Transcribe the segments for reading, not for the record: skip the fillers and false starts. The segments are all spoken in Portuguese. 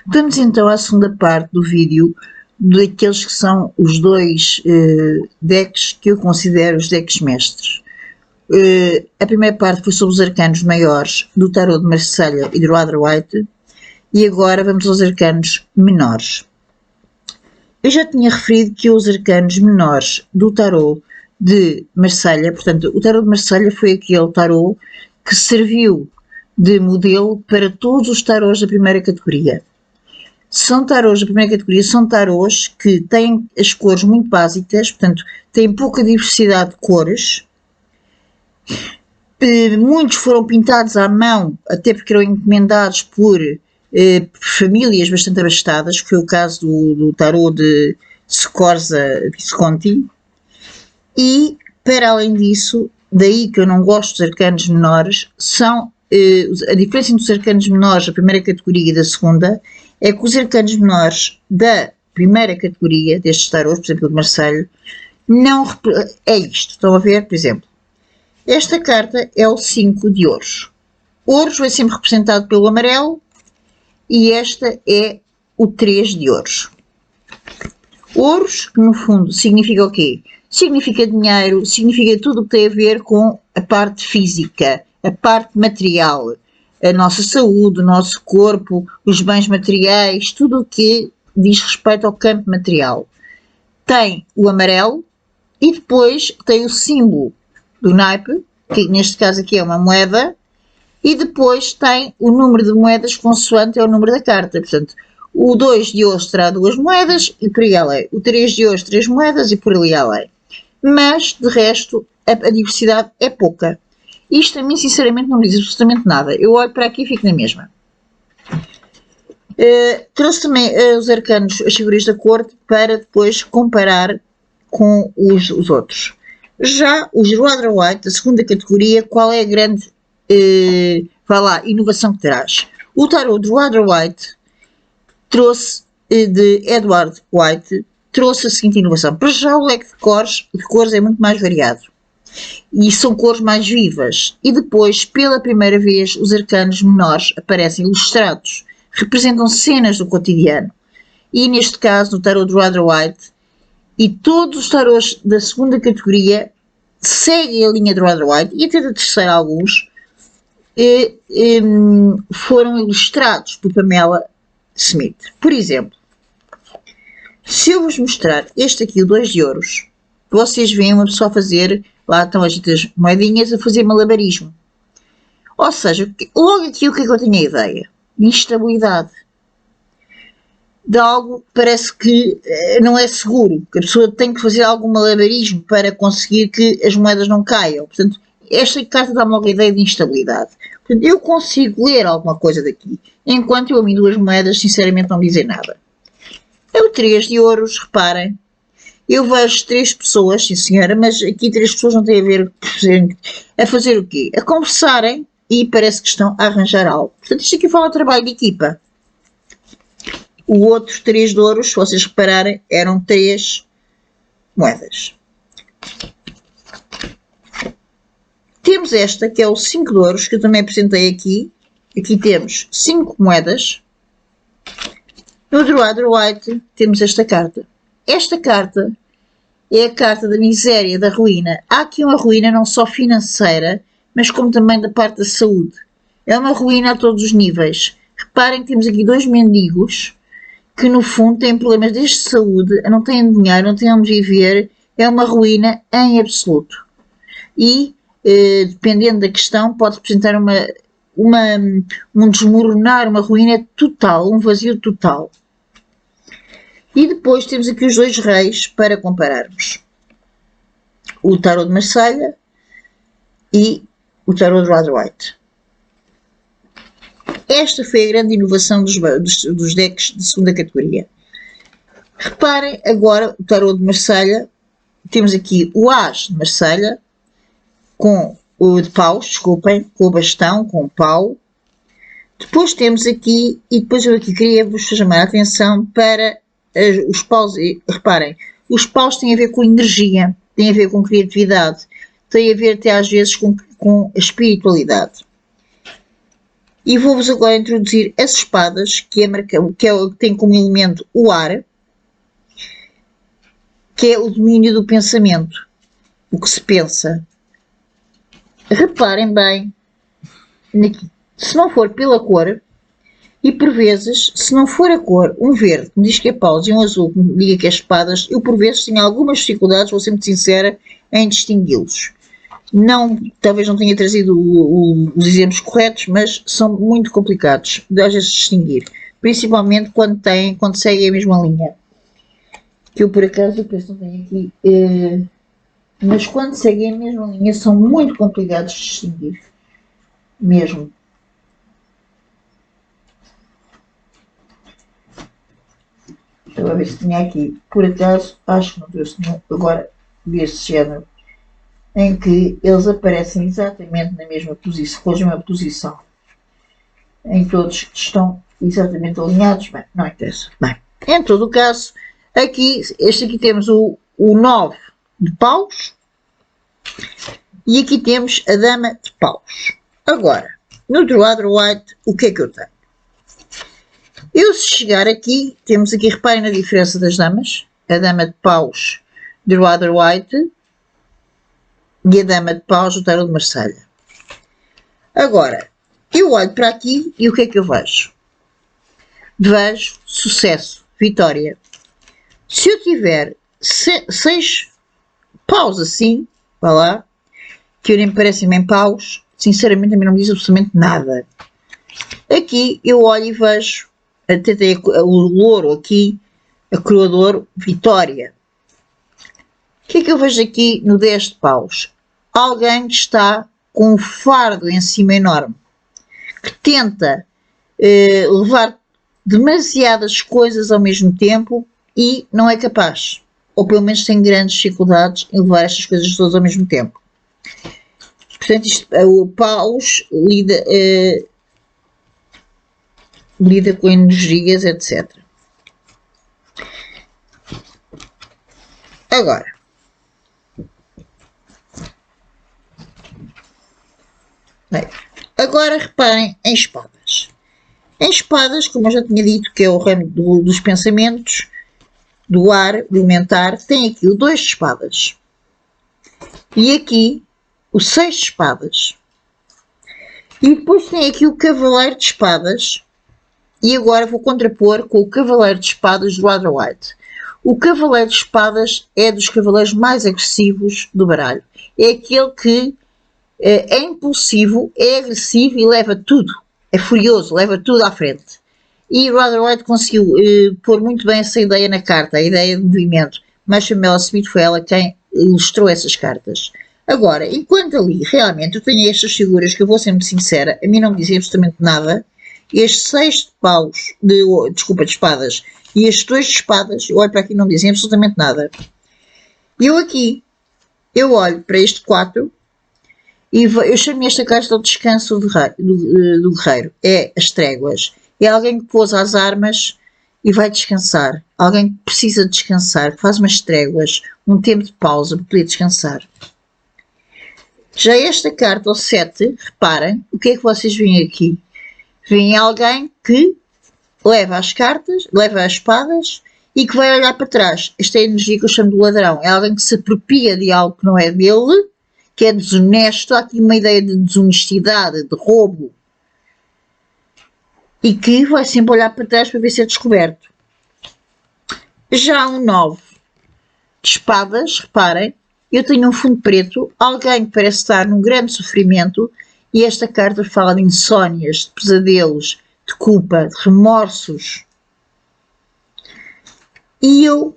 Vamos então à segunda parte do vídeo, daqueles que são os dois decks que eu considero os decks mestres. A primeira parte foi sobre os arcanos maiores do tarot de Marselha e do Rider-Waite, e agora vamos aos arcanos menores. Eu já tinha referido que os arcanos menores do tarot de Marselha, portanto, o tarot de Marselha foi aquele tarot que serviu de modelo para todos os tarots da primeira categoria. São tarots da primeira categoria, são tarots que têm as cores muito básicas, portanto, têm pouca diversidade de cores. Muitos foram pintados à mão, até porque eram encomendados por famílias bastante abastadas, que foi o caso do tarot de Scorza Visconti. E, para além disso, daí que eu não gosto dos arcanos menores, são a diferença entre os arcanos menores da primeira categoria e da segunda é que os arcanos menores da primeira categoria destes tarots, por exemplo, de Marselha, não é isto. Estão a ver, por exemplo, esta carta é o 5 de ouros. Ouros é sempre representado pelo amarelo e esta é o 3 de ouros. Ouros, que no fundo significa o quê? Significa dinheiro, significa tudo o que tem a ver com a parte física, a parte material, a nossa saúde, o nosso corpo, os bens materiais, tudo o que diz respeito ao campo material. Tem o amarelo e depois tem o símbolo do naipe, que neste caso aqui é uma moeda, e depois tem o número de moedas consoante é o número da carta. Portanto, o 2 de ouros terá 2 moedas e por aí além. O 3 de ouros 3 moedas e por ali além. Mas, de resto, a diversidade é pouca. Isto a mim, sinceramente, não me diz absolutamente nada. Eu olho para aqui e fico na mesma. Trouxe também os arcanos, as figuras da corte, para depois comparar com os outros. Já os Rider-Waite, da segunda categoria, qual é a grande inovação que traz? O tarot de Rider-Waite trouxe, de Edward White, trouxe a seguinte inovação. Para já o leque de cores é muito mais variado. E são cores mais vivas. E depois, pela primeira vez, os arcanos menores aparecem ilustrados. Representam cenas do cotidiano. E neste caso, no tarot de Rider-Waite, e todos os tarots da segunda categoria seguem a linha de Rider-Waite, e até da terceira alguns, foram ilustrados por Pamela Smith. Por exemplo, se eu vos mostrar este aqui, o 2 de ouros, vocês veem uma pessoa a fazer, lá estão as moedinhas, a fazer malabarismo. Ou seja, logo aqui o que é que eu tenho a ideia? De instabilidade. De algo que parece que não é seguro, que a pessoa tem que fazer algum malabarismo para conseguir que as moedas não caiam. Portanto, esta carta dá-me logo a ideia de instabilidade. Portanto, eu consigo ler alguma coisa daqui, enquanto eu a mim 2 moedas, sinceramente, não dizem nada. É o 3 de ouros, reparem. Eu vejo 3 pessoas, sim senhora, mas aqui 3 pessoas não têm a ver a fazer o quê? A conversarem e parece que estão a arranjar algo. Portanto, isto aqui fala de trabalho de equipa. O outro 3 de ouros, se vocês repararem, eram 3 moedas. Temos esta, que é o 5 de ouros, que eu também apresentei aqui. Aqui temos 5 moedas. No Rider-Waite temos esta carta. Esta carta é a carta da miséria, da ruína. Há aqui uma ruína não só financeira, mas como também da parte da saúde. É uma ruína a todos os níveis. Reparem que temos aqui 2 mendigos que no fundo têm problemas desde saúde, não têm dinheiro, não têm onde viver. É uma ruína em absoluto. E, dependendo da questão, pode representar um desmoronar, uma ruína total, um vazio total. E depois temos aqui os 2 reis para compararmos. O tarot de Marselha e o tarot de Rider-Waite. Esta foi a grande inovação dos decks de segunda categoria. Reparem agora o tarot de Marselha. Temos aqui o As de Marselha com o de paus, desculpem, com o bastão, com o pau. Depois temos aqui, e depois eu aqui queria vos chamar a atenção para os paus. Reparem, os paus têm a ver com energia, têm a ver com criatividade, têm a ver até às vezes com a espiritualidade. E vou-vos agora introduzir as espadas, que tem como elemento o ar, que é o domínio do pensamento, o que se pensa. Reparem bem, se não for pela cor, e por vezes, se não for a cor, um verde que me diz que é paus e um azul que me diga que é espadas, eu por vezes tenho algumas dificuldades, vou ser muito sincera, em distingui-los. Não, talvez não tenha trazido os exemplos corretos, mas são muito complicados de às vezes distinguir, principalmente quando seguem a mesma linha. Que eu por acaso penso não tenho aqui, mas quando seguem a mesma linha são muito complicados de distinguir, mesmo. Deixa eu ver se tinha aqui, por acaso, acho que não trouxe nenhum agora deste género, em que eles aparecem exatamente na mesma posição, com a mesma posição. Em todos estão exatamente alinhados, bem, não interessa. Bem, em todo o caso, aqui temos o 9 de paus e aqui temos a dama de paus. Agora, no Draw Other White, o que é que eu tenho? Eu, se chegar aqui, temos aqui, reparem na diferença das damas. A dama de paus de Other White e a dama de paus do tarot de Marselha. Agora, eu olho para aqui e o que é que eu vejo? Vejo sucesso, vitória. Se eu tiver 6 paus assim, vá lá, que nem me parecem bem paus, sinceramente a mim não me diz absolutamente nada. Aqui eu olho e vejo, até tem o louro aqui, a coroa de ouro, vitória. O que é que eu vejo aqui no 10 de paus? Alguém que está com um fardo em cima enorme, que tenta levar demasiadas coisas ao mesmo tempo e não é capaz. Ou pelo menos tem grandes dificuldades em levar estas coisas todas ao mesmo tempo. Portanto, o paus lida com energias, etc. Agora, reparem em espadas. Em espadas, como eu já tinha dito, que é o ramo dos pensamentos, do ar, do elementar, tem aqui o 2 de espadas. E aqui o 6 de espadas. E depois tem aqui o cavaleiro de espadas. E agora vou contrapor com o cavaleiro de espadas do Other White. O cavaleiro de espadas é dos cavaleiros mais agressivos do baralho. É aquele que é impulsivo, é agressivo e leva tudo. É furioso, leva tudo à frente. E o Other White conseguiu pôr muito bem essa ideia na carta, a ideia de movimento. Mas a Mel Smith foi ela quem ilustrou essas cartas. Agora, enquanto ali realmente eu tenho estas figuras que eu vou ser muito sincera, a mim não me dizem absolutamente nada. Estes 6 de paus, de espadas, e estes 2 de espadas, eu olho para aqui e não me dizem absolutamente nada. Eu olho para este 4 e eu chamo esta carta do descanso do guerreiro. É as tréguas. É alguém que pousa as armas e vai descansar. Alguém que precisa descansar, que faz umas tréguas, um tempo de pausa para poder descansar. Já esta carta, o 7, reparem, o que é que vocês veem aqui? Vem alguém que leva as cartas, leva as espadas e que vai olhar para trás. Esta é a energia que eu chamo de ladrão. É alguém que se apropria de algo que não é dele, que é desonesto. Há aqui uma ideia de desonestidade, de roubo. E que vai sempre olhar para trás para ver se é descoberto. Já um 9 de espadas, reparem, eu tenho um fundo preto, alguém que parece estar num grande sofrimento. E esta carta fala de insónias, de pesadelos, de culpa, de remorsos. E eu,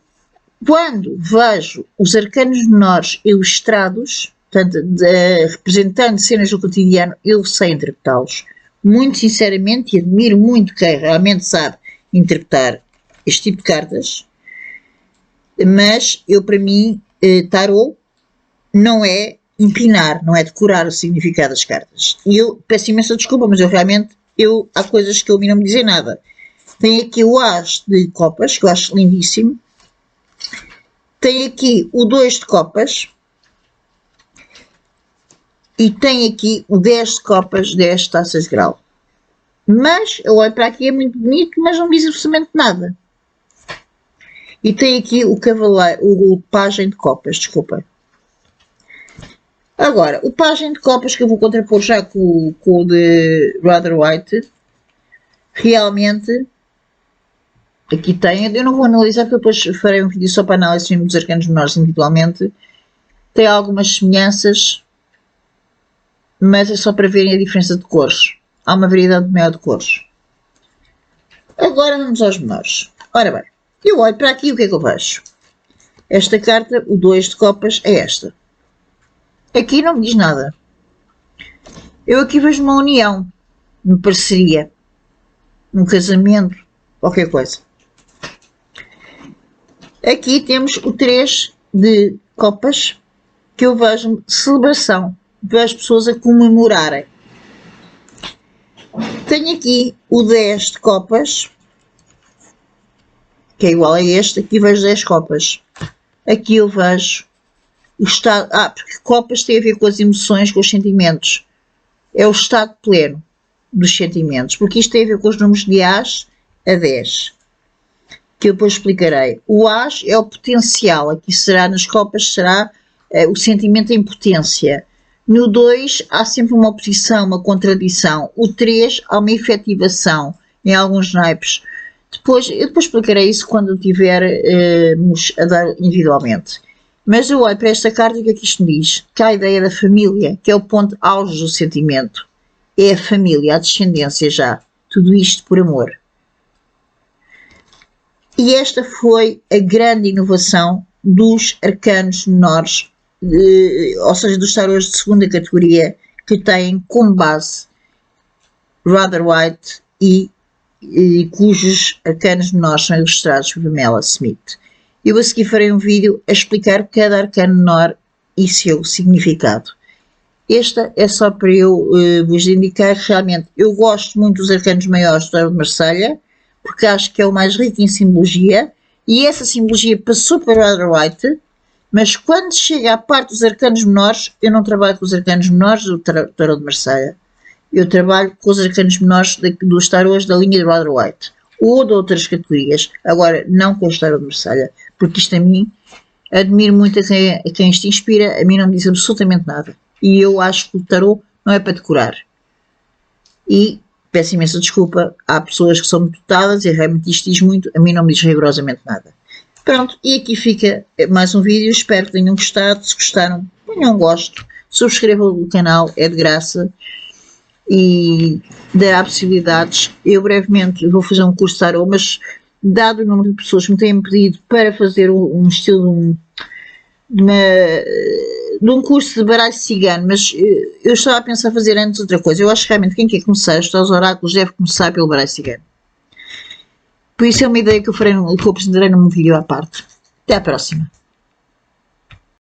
quando vejo os arcanos menores ilustrados, portanto, representando cenas do cotidiano, eu sei interpretá-los. Muito sinceramente, e admiro muito quem realmente sabe interpretar este tipo de cartas. Mas eu, para mim, tarot não é empinar, não é decorar o significado das cartas. E eu peço imensa desculpa, mas há coisas que a mim não me dizem nada. Tem aqui o As de copas, que eu acho lindíssimo. Tem aqui o 2 de copas. E tem aqui o 10 de copas, 10 taças de grau. Mas, eu olho para aqui, é muito bonito, mas não diz absolutamente nada. E tem aqui o cavaleiro, o pajem de copas, desculpa. Agora, o pajem de copas que eu vou contrapor já com o de Rather White, realmente, aqui tem, eu não vou analisar porque depois farei um vídeo só para análise dos arcanos menores individualmente, tem algumas semelhanças, mas é só para verem a diferença de cores. Há uma variedade maior de cores. Agora vamos aos menores. Ora bem, eu olho para aqui e o que é que eu vejo? Esta carta, o 2 de copas, é esta. Aqui não me diz nada. Eu aqui vejo uma união, uma parceria, um casamento, qualquer coisa. Aqui temos o 3 de copas, que eu vejo celebração, vejo pessoas a comemorarem. Tenho aqui o 10 de copas, que é igual a este, aqui vejo 10 copas. Aqui eu vejo o estado, porque copas tem a ver com as emoções, com os sentimentos. É o estado pleno dos sentimentos, porque isto tem a ver com os números de As a 10, que eu depois explicarei. O As é o potencial, aqui será nas copas, será o sentimento em potência. No 2 há sempre uma oposição, uma contradição. O 3 há uma efetivação em alguns naipes. Eu depois explicarei isso quando tivermos a dar individualmente. Mas eu olho para esta carta e o que é que isto me diz? Que há a ideia da família, que é o ponto auge do sentimento. É a família, a descendência já. Tudo isto por amor. E esta foi a grande inovação dos arcanos menores, ou seja, dos tarots de segunda categoria, que têm como base Rather White e cujos arcanos menores são ilustrados por Pamela Smith. Eu a seguir farei um vídeo a explicar cada arcano menor e seu significado. Esta é só para eu vos indicar que realmente eu gosto muito dos arcanos maiores do Tarot de Marselha, porque acho que é o mais rico em simbologia, e essa simbologia passou para Rather White, mas quando chega à parte dos arcanos menores, eu não trabalho com os arcanos menores do Tarot de Marselha. Eu trabalho com os arcanos menores dos tarots da linha de Rather White, ou de outras categorias, agora não com o Tarot de Marselha, porque isto a mim, admiro muito a quem isto inspira, a mim não me diz absolutamente nada. E eu acho que o tarot não é para decorar. E peço imensa desculpa, há pessoas que são muito dotadas e realmente isto diz muito, a mim não me diz rigorosamente nada. Pronto, e aqui fica mais um vídeo, espero que tenham gostado, se gostaram, tenham gosto, subscrevam o canal, é de graça e dará possibilidades. Eu brevemente vou fazer um curso de tarot, mas dado o número de pessoas que me têm pedido para fazer um estilo de um curso de baralho cigano, mas eu estava a pensar fazer antes outra coisa. Eu acho que realmente quem quer começar a estudar os oráculos deve começar pelo baralho cigano. Por isso é uma ideia que eu apresentarei num vídeo à parte. Até à próxima.